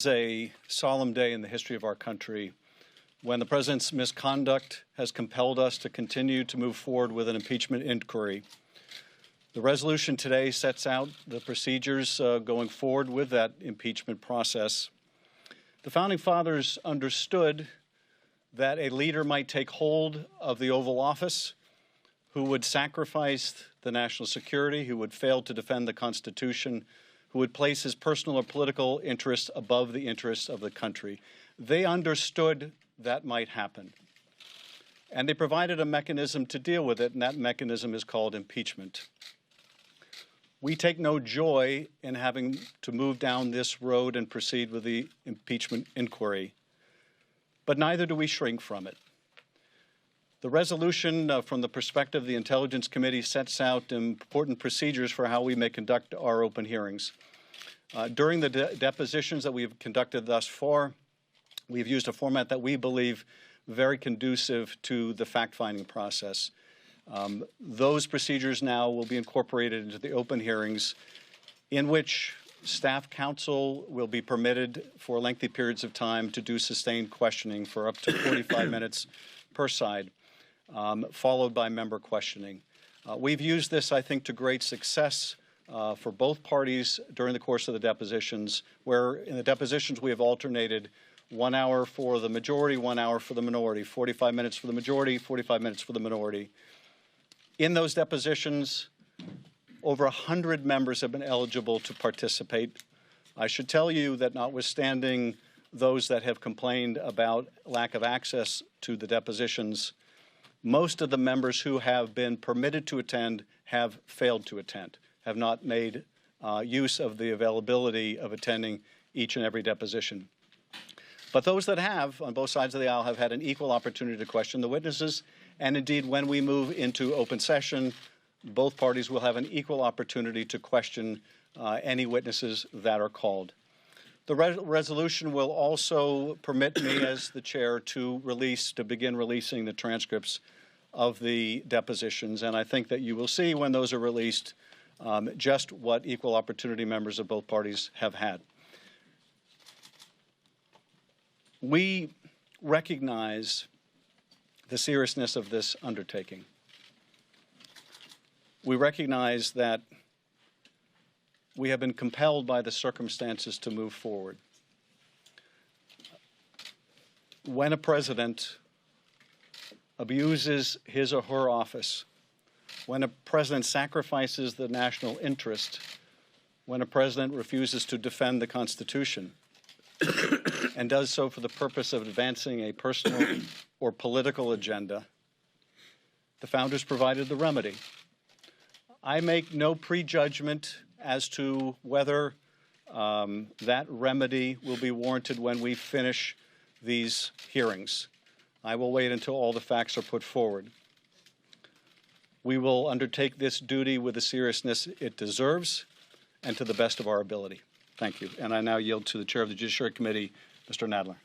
It's a solemn day in the history of our country when the President's misconduct has compelled us to continue to move forward with an impeachment inquiry. The resolution today sets out the procedures going forward with that impeachment process. The Founding Fathers understood that a leader might take hold of the Oval Office who would sacrifice the national security, who would fail to defend the Constitution, who would place his personal or political interests above the interests of the country. They understood that might happen. And they provided a mechanism to deal with it, and that mechanism is called impeachment. We take no joy in having to move down this road and proceed with the impeachment inquiry, but neither do we shrink from it. The resolution from the perspective of the Intelligence Committee sets out important procedures for how we may conduct our open hearings. During the depositions that we've conducted thus far, we've used a format that we believe very conducive to the fact-finding process. Those procedures now will be incorporated into the open hearings in which staff counsel will be permitted for lengthy periods of time to do sustained questioning for up to 45 minutes per side, followed by member questioning. We've used this, I think, to great success for both parties during the course of the depositions, where in the depositions we have alternated 1 hour for the majority, 1 hour for the minority, 45 minutes for the majority, 45 minutes for the minority. In those depositions, over 100 members have been eligible to participate. I should tell you that notwithstanding those that have complained about lack of access to the depositions, most of the members who have been permitted to attend have failed to attend, have not made use of the availability of attending each and every deposition. But those that have, on both sides of the aisle, have had an equal opportunity to question the witnesses, and indeed, when we move into open session, both parties will have an equal opportunity to question any witnesses that are called. The resolution will also permit me as the chair to begin releasing the transcripts of the depositions, and I think that you will see when those are released just what equal opportunity members of both parties have had. We recognize the seriousness of this undertaking. We recognize that we have been compelled by the circumstances to move forward. When a president abuses his or her office, when a president sacrifices the national interest, when a president refuses to defend the Constitution, and does so for the purpose of advancing a personal or political agenda, the founders provided the remedy. I make no prejudgment as to whether that remedy will be warranted when we finish these hearings. I will wait until all the facts are put forward. We will undertake this duty with the seriousness it deserves and to the best of our ability. Thank you. And I now yield to the Chair of the Judiciary Committee, Mr. Nadler.